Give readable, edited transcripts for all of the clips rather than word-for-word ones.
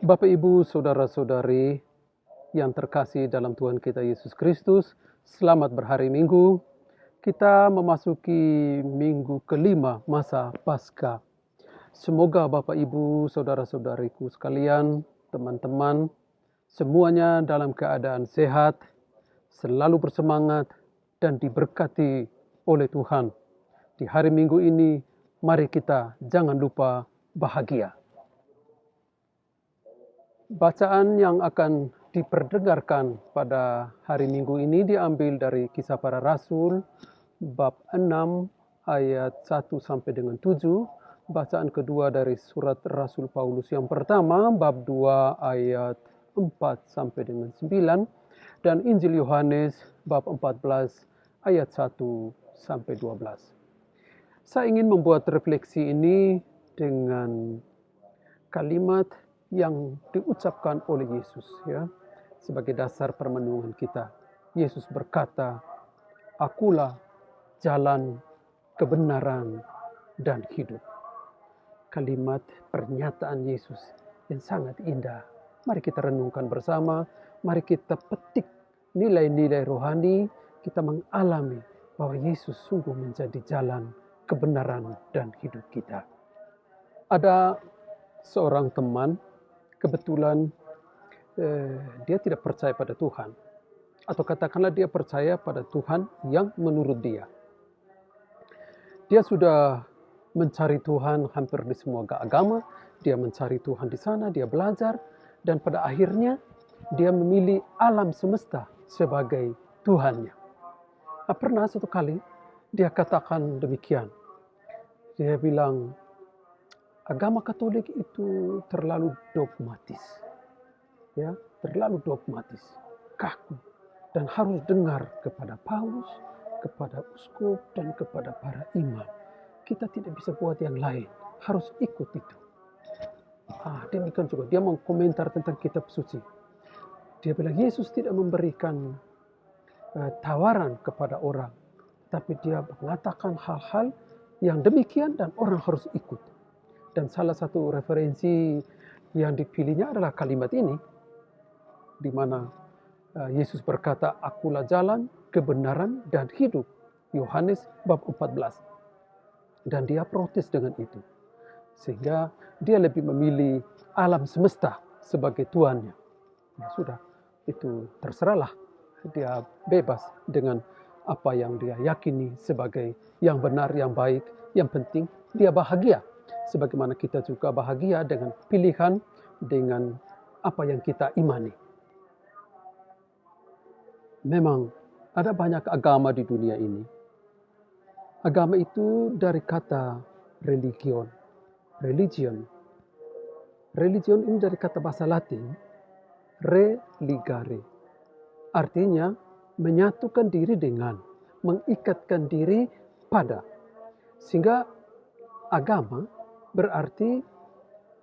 Bapak, Ibu, Saudara-saudari yang terkasih dalam Tuhan kita Yesus Kristus, selamat berhari Minggu. Kita memasuki minggu kelima masa Paskah. Semoga Bapak, Ibu, Saudara-saudariku sekalian, teman-teman, semuanya dalam keadaan sehat, selalu bersemangat, dan diberkati oleh Tuhan. Di hari Minggu ini, mari kita jangan lupa bahagia. Bacaan yang akan diperdengarkan pada hari Minggu ini diambil dari Kisah Para Rasul bab 6 ayat 1 sampai dengan 7. Bacaan kedua dari surat Rasul Paulus yang pertama bab 2 ayat 4 sampai dengan 9 dan Injil Yohanes bab 14 ayat 1 sampai 12. Saya ingin membuat refleksi ini dengan kalimat yang diucapkan oleh Yesus sebagai dasar permenungan kita. Yesus berkata, "Akulah jalan, kebenaran, dan hidup." Kalimat pernyataan Yesus yang sangat indah. Mari kita renungkan bersama, mari kita petik nilai-nilai rohani, kita mengalami bahwa Yesus sungguh menjadi jalan, kebenaran, dan hidup kita. Ada seorang teman, kebetulan dia tidak percaya pada Tuhan, atau katakanlah dia percaya pada Tuhan yang menurut dia. Dia sudah mencari Tuhan hampir di semua agama, dia mencari Tuhan di sana, dia belajar, dan pada akhirnya dia memilih alam semesta sebagai Tuhannya. Pernah satu kali dia katakan demikian, dia bilang, agama Katolik itu terlalu dogmatis, terlalu dogmatis, kaku, dan harus dengar kepada Paulus, kepada uskup, dan kepada para imam. Kita tidak bisa buat yang lain, harus ikut itu. Demikian juga dia mengkomentar tentang kitab suci. Dia bilang Yesus tidak memberikan tawaran kepada orang, tapi dia mengatakan hal-hal yang demikian dan orang harus ikut. Dan salah satu referensi yang dipilihnya adalah kalimat ini, di mana Yesus berkata, "Akulah jalan, kebenaran, dan hidup." Yohanes bab 14. Dan dia protes dengan itu. Sehingga dia lebih memilih alam semesta sebagai tuannya. Ya sudah, itu terserahlah. Dia bebas dengan apa yang dia yakini sebagai yang benar, yang baik. Yang penting dia bahagia. Sebagaimana kita juga bahagia dengan pilihan, dengan apa yang kita imani. Memang ada banyak agama di dunia ini. Agama itu dari kata religion. Religion ini dari kata bahasa Latin, religare. Artinya menyatukan diri dengan, mengikatkan diri pada. Sehingga agama berarti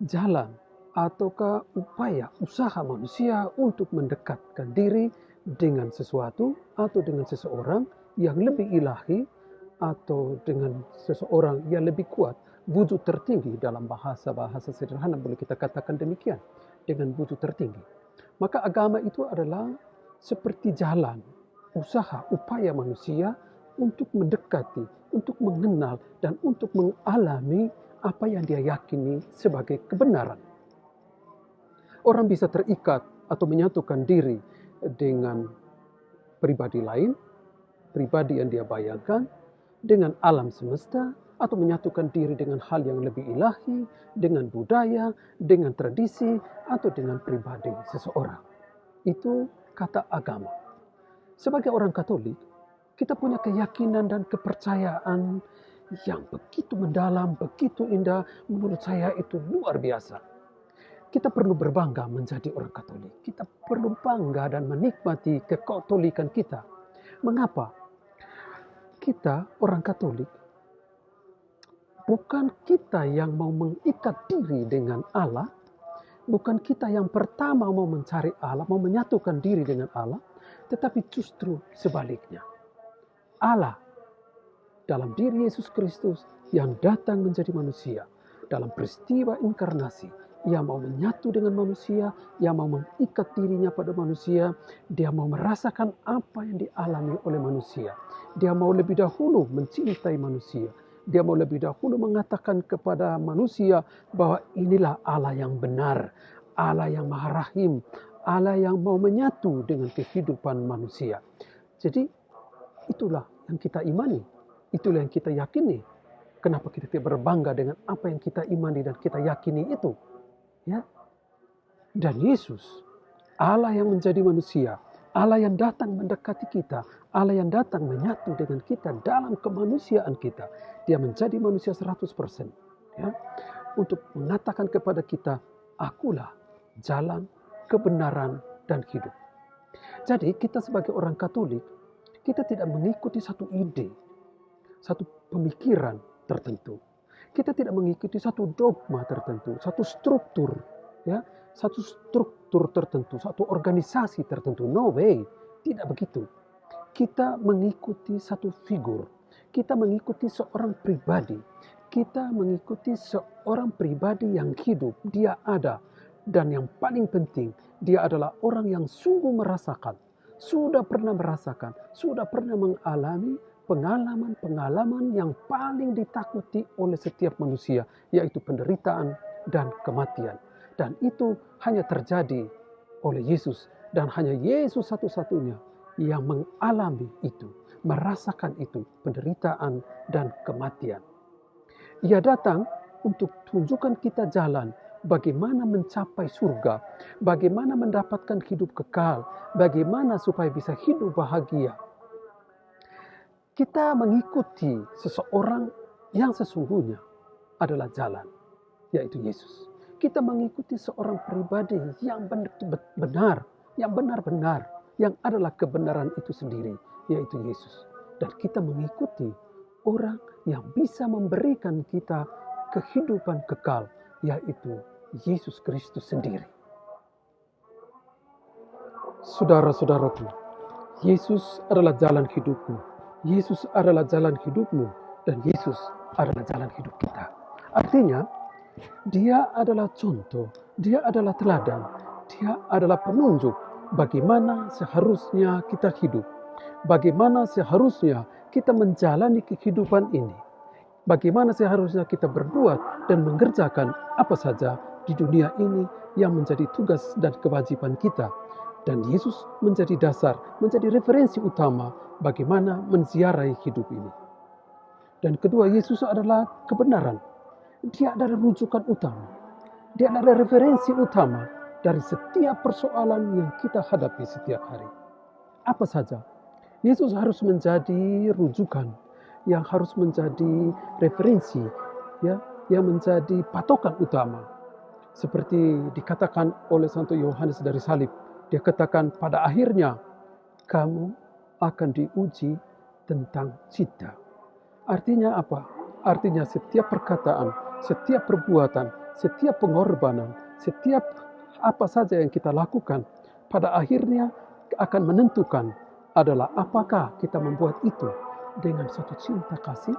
jalan ataukah upaya, usaha manusia untuk mendekatkan diri dengan sesuatu atau dengan seseorang yang lebih ilahi atau dengan seseorang yang lebih kuat, wujud tertinggi. Dalam bahasa sederhana boleh kita katakan demikian, dengan wujud tertinggi. Maka agama itu adalah seperti jalan, usaha, upaya manusia untuk mendekati, untuk mengenal, dan untuk mengalami apa yang dia yakini sebagai kebenaran. Orang bisa terikat atau menyatukan diri dengan pribadi lain, pribadi yang dia bayangkan, dengan alam semesta, atau menyatukan diri dengan hal yang lebih ilahi, dengan budaya, dengan tradisi, atau dengan pribadi seseorang. Itu kata agama. Sebagai orang Katolik, kita punya keyakinan dan kepercayaan yang begitu mendalam, begitu indah. Menurut saya itu luar biasa. Kita perlu berbangga menjadi orang Katolik. Kita perlu bangga dan menikmati kekatolikan kita. Mengapa? Kita orang Katolik, bukan kita yang mau mengikat diri dengan Allah, bukan kita yang pertama mau mencari Allah, mau menyatukan diri dengan Allah, tetapi justru sebaliknya. Allah dalam diri Yesus Kristus yang datang menjadi manusia, dalam peristiwa inkarnasi, Ia mau menyatu dengan manusia, ia mau mengikat dirinya pada manusia, dia mau merasakan apa yang dialami oleh manusia. Dia mau lebih dahulu mencintai manusia. Dia mau lebih dahulu mengatakan kepada manusia bahwa inilah Allah yang benar, Allah yang Maha Rahim, Allah yang mau menyatu dengan kehidupan manusia. Jadi itulah yang kita imani, itulah yang kita yakini. Kenapa kita tidak berbangga dengan apa yang kita imani dan kita yakini itu? Ya, dan Yesus, Allah yang menjadi manusia, Allah yang datang mendekati kita, Allah yang datang menyatu dengan kita dalam kemanusiaan kita. Dia menjadi manusia 100%. Ya, untuk mengatakan kepada kita, akulah jalan, kebenaran, dan hidup. Jadi kita sebagai orang Katolik, kita tidak mengikuti satu ide, satu pemikiran tertentu. Kita tidak mengikuti satu dogma tertentu, satu struktur, ya, satu struktur tertentu, satu organisasi tertentu. No way, tidak begitu. Kita mengikuti satu figur, kita mengikuti seorang pribadi, kita mengikuti seorang pribadi yang hidup, dia ada. Dan yang paling penting, dia adalah orang yang sungguh merasakan, sudah pernah merasakan, sudah pernah mengalami pengalaman-pengalaman yang paling ditakuti oleh setiap manusia, yaitu penderitaan dan kematian. Dan itu hanya terjadi oleh Yesus, dan hanya Yesus satu-satunya yang mengalami itu, merasakan itu, penderitaan dan kematian. Ia datang untuk tunjukkan kita jalan bagaimana mencapai surga, bagaimana mendapatkan hidup kekal, bagaimana supaya bisa hidup bahagia. Kita mengikuti seseorang yang sesungguhnya adalah jalan, yaitu Yesus. Kita mengikuti seorang pribadi yang benar, yang benar-benar, yang adalah kebenaran itu sendiri, yaitu Yesus. Dan kita mengikuti orang yang bisa memberikan kita kehidupan kekal, yaitu Yesus Kristus sendiri. Saudara-saudaraku, Yesus adalah jalan hidupmu. Yesus adalah jalan hidupmu, dan Yesus adalah jalan hidup kita. Artinya, dia adalah contoh, dia adalah teladan, dia adalah penunjuk bagaimana seharusnya kita hidup, bagaimana seharusnya kita menjalani kehidupan ini, bagaimana seharusnya kita berbuat dan mengerjakan apa saja di dunia ini yang menjadi tugas dan kewajiban kita. Dan Yesus menjadi dasar, menjadi referensi utama bagaimana menziarahi hidup ini. Dan kedua, Yesus adalah kebenaran. Dia adalah rujukan utama. Dia adalah referensi utama dari setiap persoalan yang kita hadapi setiap hari. Apa saja, Yesus harus menjadi rujukan, yang harus menjadi referensi, ya, yang menjadi patokan utama. Seperti dikatakan oleh Santo Yohanes dari Salib, dia katakan pada akhirnya kamu akan diuji tentang cinta. Artinya apa? Artinya setiap perkataan, setiap perbuatan, setiap pengorbanan, setiap apa saja yang kita lakukan, pada akhirnya akan menentukan adalah apakah kita membuat itu dengan suatu cinta kasih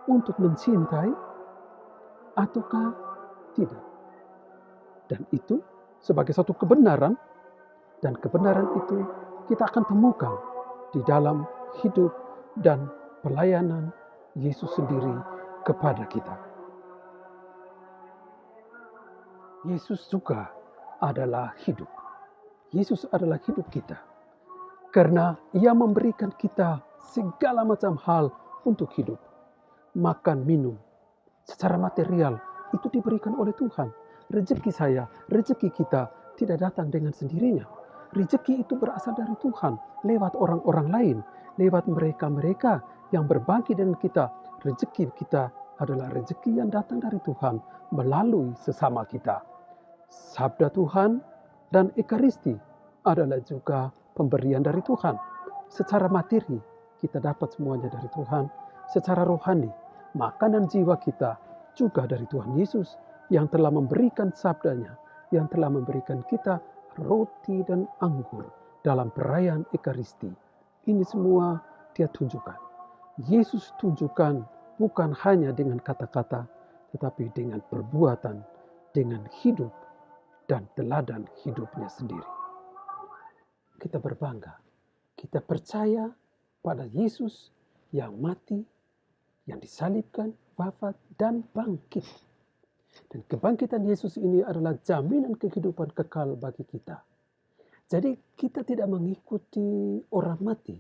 untuk mencintai ataukah tidak. Dan itu sebagai satu kebenaran, dan kebenaran itu kita akan temukan di dalam hidup dan pelayanan Yesus sendiri kepada kita. Yesus juga adalah hidup. Yesus adalah hidup kita. Karena Ia memberikan kita segala macam hal untuk hidup. Makan, minum, secara material itu diberikan oleh Tuhan. Rezeki saya, rezeki kita tidak datang dengan sendirinya. Rezeki itu berasal dari Tuhan, lewat orang-orang lain, lewat mereka-mereka yang berbagi dengan kita. Rezeki kita adalah rezeki yang datang dari Tuhan melalui sesama kita. Sabda Tuhan dan Ekaristi adalah juga pemberian dari Tuhan. Secara materi kita dapat semuanya dari Tuhan. Secara rohani, makanan jiwa kita juga dari Tuhan Yesus yang telah memberikan sabdanya, yang telah memberikan kita roti dan anggur dalam perayaan Ekaristi. Ini semua Dia tunjukkan. Yesus tunjukkan bukan hanya dengan kata-kata, tetapi dengan perbuatan, dengan hidup dan teladan hidupnya sendiri. Kita berbangga, kita percaya pada Yesus yang mati, yang disalibkan, wafat, dan bangkit. Dan kebangkitan Yesus ini adalah jaminan kehidupan kekal bagi kita. Jadi kita tidak mengikuti orang mati.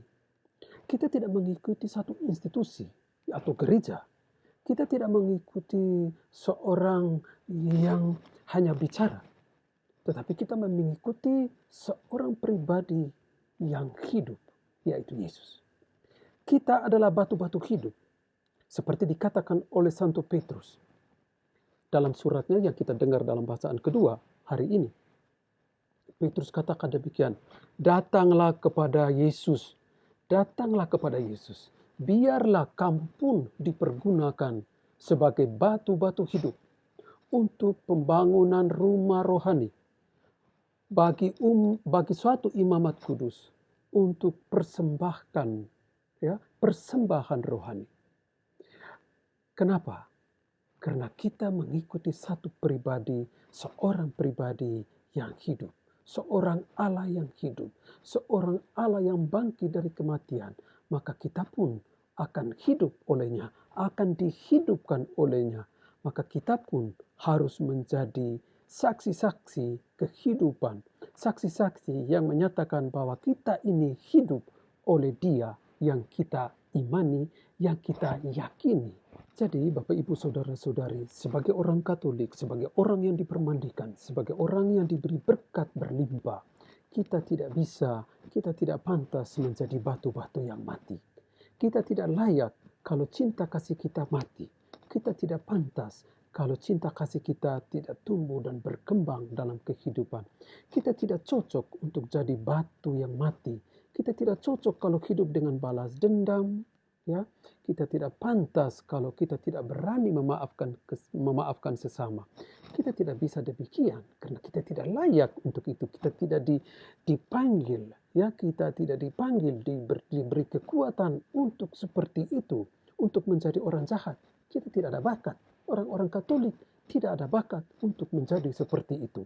Kita tidak mengikuti satu institusi atau gereja. Kita tidak mengikuti seorang yang hanya bicara. Tetapi kita mengikuti seorang pribadi yang hidup, yaitu Yesus. Kita adalah batu-batu hidup. Seperti dikatakan oleh Santo Petrus dalam suratnya yang kita dengar dalam bacaan kedua hari ini. Petrus katakan demikian, datanglah kepada Yesus, datanglah kepada Yesus. Biarlah kamu pun dipergunakan sebagai batu-batu hidup untuk pembangunan rumah rohani bagi suatu imamat kudus untuk persembahan rohani. Kenapa? Karena kita mengikuti satu pribadi, seorang pribadi yang hidup. Seorang Allah yang hidup. Seorang Allah yang bangkit dari kematian. Maka kita pun akan hidup olehnya. Akan dihidupkan olehnya. Maka kita pun harus menjadi saksi-saksi kehidupan. Saksi-saksi yang menyatakan bahwa kita ini hidup oleh Dia yang kita imani, yang kita yakini. Jadi Bapak Ibu Saudara-saudari, sebagai orang Katolik, sebagai orang yang dipermandikan, sebagai orang yang diberi berkat berlimpah, kita tidak pantas menjadi batu-batu yang mati. Kita tidak layak kalau cinta kasih kita mati. Kita tidak pantas kalau cinta kasih kita tidak tumbuh dan berkembang dalam kehidupan. Kita tidak cocok untuk jadi batu yang mati. Kita tidak cocok kalau hidup dengan balas dendam. Ya, kita tidak pantas kalau kita tidak berani memaafkan sesama. Kita tidak bisa demikian karena kita tidak layak untuk itu. Kita tidak dipanggil, ya, kita tidak dipanggil, diberi kekuatan untuk seperti itu, untuk menjadi orang jahat. Kita tidak ada bakat. Orang-orang Katolik tidak ada bakat untuk menjadi seperti itu.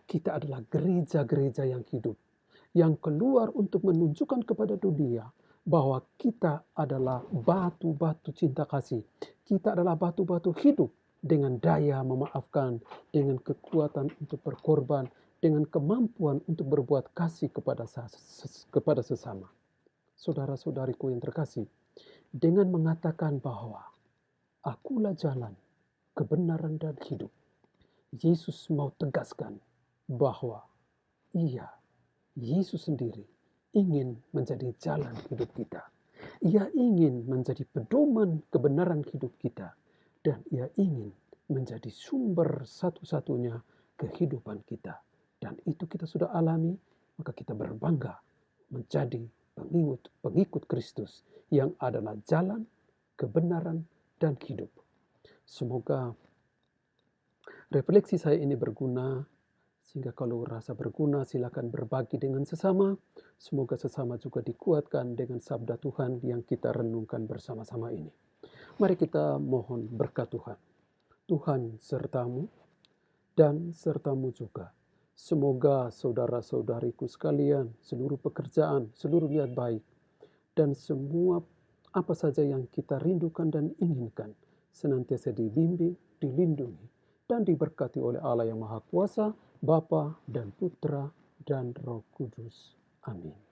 Kita adalah gereja-gereja yang hidup, yang keluar untuk menunjukkan kepada dunia bahwa kita adalah batu-batu cinta kasih. Kita adalah batu-batu hidup dengan daya memaafkan, dengan kekuatan untuk berkorban, dengan kemampuan untuk berbuat kasih kepada sesama. Saudara-saudariku yang terkasih, dengan mengatakan bahwa akulah jalan, kebenaran dan hidup, Yesus mau tegaskan bahwa Yesus sendiri ingin menjadi jalan hidup kita. Ia ingin menjadi pedoman kebenaran hidup kita. Dan ia ingin menjadi sumber satu-satunya kehidupan kita. Dan itu kita sudah alami, maka kita berbangga menjadi pengikut Kristus yang adalah jalan, kebenaran, dan hidup. Semoga refleksi saya ini berguna. Sehingga kalau rasa berguna silakan berbagi dengan sesama. Semoga sesama juga dikuatkan dengan sabda Tuhan yang kita renungkan bersama-sama ini. Mari kita mohon berkat Tuhan. Tuhan sertamu dan sertamu juga. Semoga saudara-saudariku sekalian, seluruh pekerjaan, seluruh niat baik, dan semua apa saja yang kita rindukan dan inginkan, senantiasa dibimbing, dilindungi, dan diberkati oleh Allah yang Maha Kuasa, Bapa dan Putra dan Roh Kudus. Amin.